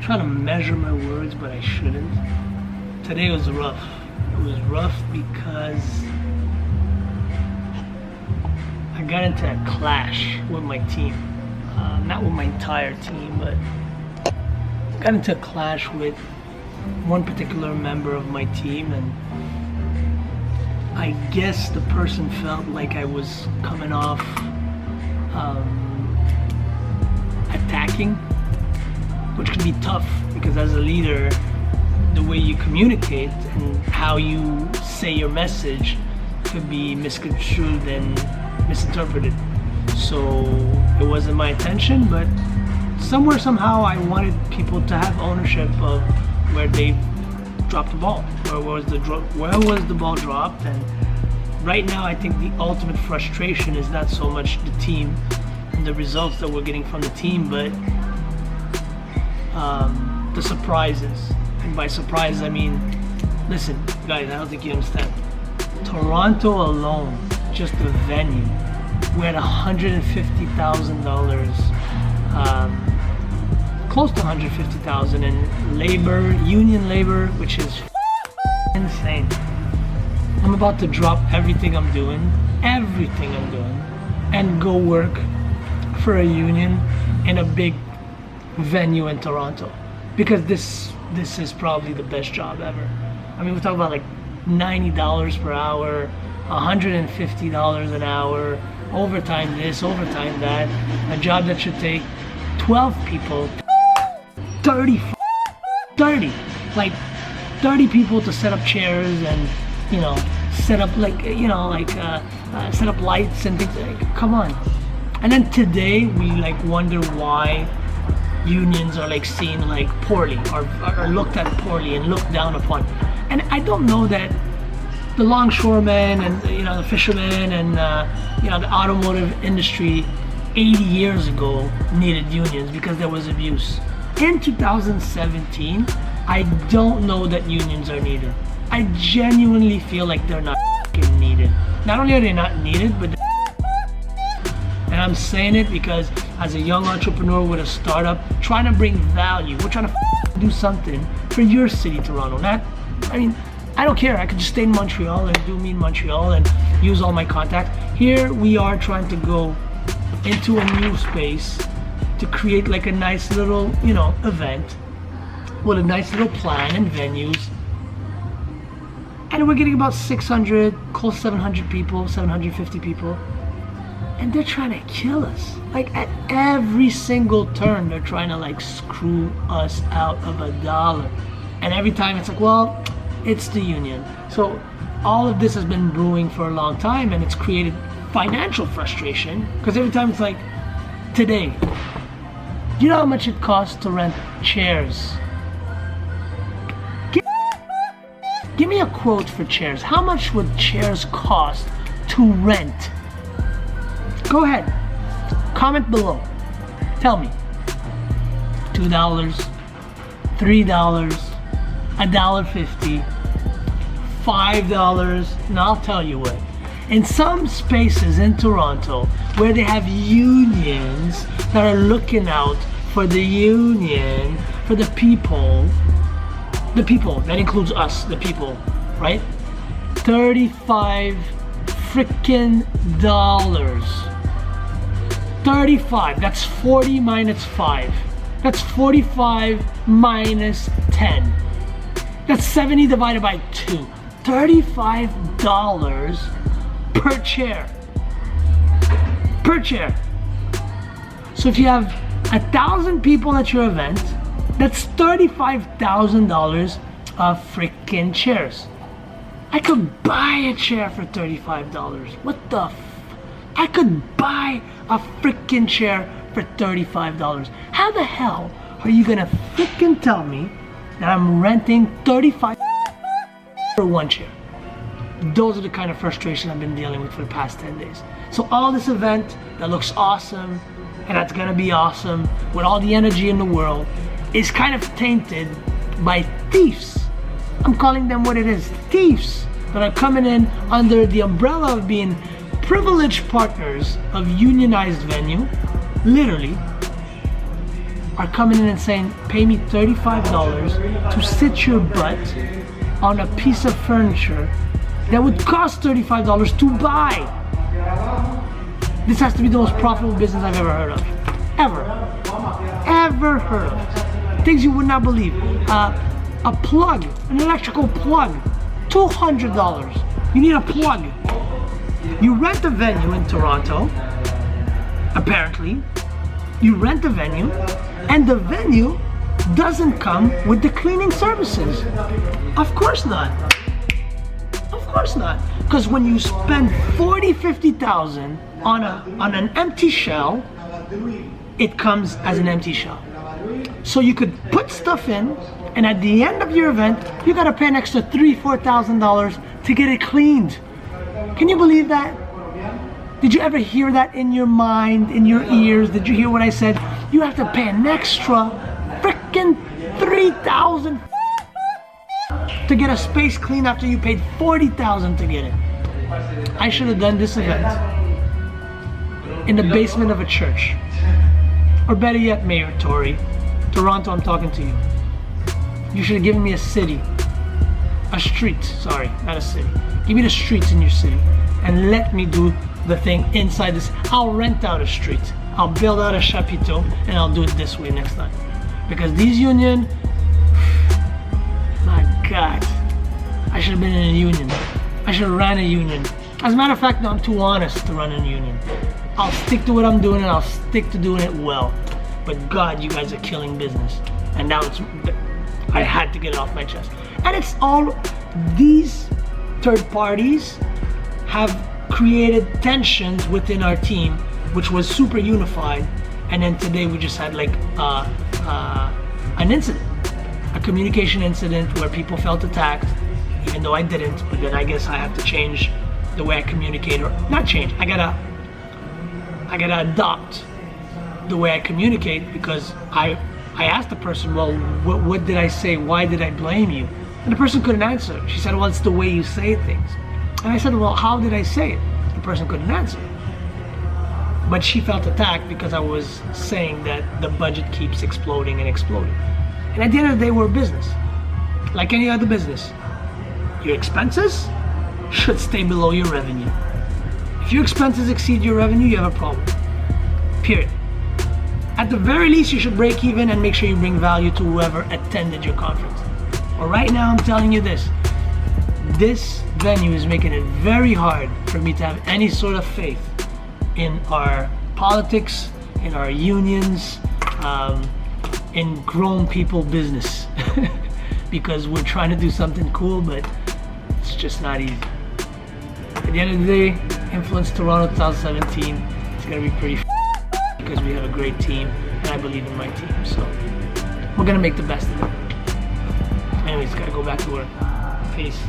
trying to measure my words, but I shouldn't. Today was rough. It was rough because I got into a clash with my team. Not with my entire team, but got into a clash with one particular member of my team, and I guess the person felt like I was coming off attacking, which can be tough because as a leader, the way you communicate and how you say your message could be misconstrued and misinterpreted. So it wasn't my intention, but somewhere, somehow, I wanted people to have ownership of where they dropped the ball. Where was the ball dropped? And right now, I think the ultimate frustration is not so much the team and the results that we're getting from the team, but the surprises. And by surprise, I mean, listen, guys, I don't think you understand. Toronto alone, just the venue, we're at $150,000, close to $150,000 in labor, union labor, which is insane. I'm about to drop everything I'm doing, and go work for a union in a big venue in Toronto, because this is probably the best job ever. I mean, we're talking about like $90 per hour, $150 an hour, overtime this, overtime that, a job that should take 12 people, 30 people to set up chairs and, you know, set up set up lights and things. Like, come on. And then today we like wonder why unions are like seen like poorly or looked at poorly and looked down upon. And I don't know that the longshoremen and the fishermen and the automotive industry 80 years ago needed unions because there was abuse. In 2017, I don't know that unions are needed. I genuinely feel like they're not needed. Not only are they not needed, but and I'm saying it because as a young entrepreneur with a startup trying to bring value, we're trying to do something for your city, Toronto. I don't care. I could just stay in Montreal and do me in Montreal and use all my contacts. Here we are trying to go into a new space to create like a nice little, event with a nice little plan and venues. And we're getting about 600, close to 700 people, 750 people. And they're trying to kill us. Like at every single turn, they're trying to like screw us out of $1. And every time it's like, well, it's the union. So all of this has been brewing for a long time, and it's created financial frustration because every time it's like, today, you know how much it costs to rent chairs? Give me a quote for chairs. How much would chairs cost to rent? Go ahead, comment below. Tell me. $2, $3, $1.50, $5, and I'll tell you what. In some spaces in Toronto where they have unions that are looking out for the union, for the people, that includes us, the people, right? $35 freaking dollars. 35, that's 40 minus 5. That's 45 minus 10. That's 70 divided by 2. $35 per chair. Per chair. So if you have 1,000 people at your event, that's $35,000 of freaking chairs. I could buy a chair for $35. What the I could buy a freaking chair for $35. How the hell are you gonna freaking tell me that I'm renting $35 for one chair? Those are the kind of frustration I've been dealing with for the past 10 days. So all this event that looks awesome and that's gonna be awesome with all the energy in the world is kind of tainted by thieves. I'm calling them what it is, thieves that are coming in under the umbrella of being privileged partners of unionized venue, literally, are coming in and saying, pay me $35 to sit your butt on a piece of furniture that would cost $35 to buy. This has to be the most profitable business I've ever heard of. Ever heard of. Things you would not believe. A plug, an electrical plug, $200. You need a plug. You rent a venue in Toronto, apparently. You rent a venue, and the venue doesn't come with the cleaning services. Of course not. Of course not. Because when you spend 40, 50,000 on an empty shell, it comes as an empty shell. So you could put stuff in, and at the end of your event, you gotta pay an extra $3,000, $4,000 to get it cleaned. Can you believe that? Did you ever hear that in your mind, in your ears? Did you hear what I said? You have to pay an extra frickin' $3,000 to get a space clean after you paid $40,000 to get it. I should have done this event in the basement of a church. Or better yet, Mayor Toronto, I'm talking to you. You should have given me a street, sorry, not a city. Give me the streets in your city and let me do the thing inside this. I'll rent out a street. I'll build out a chapiteau and I'll do it this way next time. Because these union, my God, I should have been in a union. I should have ran a union. As a matter of fact, no, I'm too honest to run a union. I'll stick to what I'm doing and I'll stick to doing it well. But God, you guys are killing business. And now I had to get it off my chest. And it's all, these third parties have created tensions within our team, which was super unified. And then today we just had like an incident, a communication incident where people felt attacked, even though I didn't. But then I guess I have to change the way I communicate, or not change. I gotta adopt the way I communicate, because I asked the person, well, what did I say? Why did I blame you? And the person couldn't answer. She said, well, it's the way you say things. And I said, well, how did I say it? The person couldn't answer. But she felt attacked because I was saying that the budget keeps exploding and exploding. And at the end of the day, we're a business. Like any other business. Your expenses should stay below your revenue. If your expenses exceed your revenue, you have a problem. Period. At the very least, you should break even and make sure you bring value to whoever attended your conference. But right now, I'm telling you this. This venue is making it very hard for me to have any sort of faith in our politics, in our unions, in grown people business. Because we're trying to do something cool, but it's just not easy. At the end of the day, Influence Toronto 2017 is going to be pretty because we have a great team and I believe in my team. So we're going to make the best of it. Anyways, got to go back to work. Peace.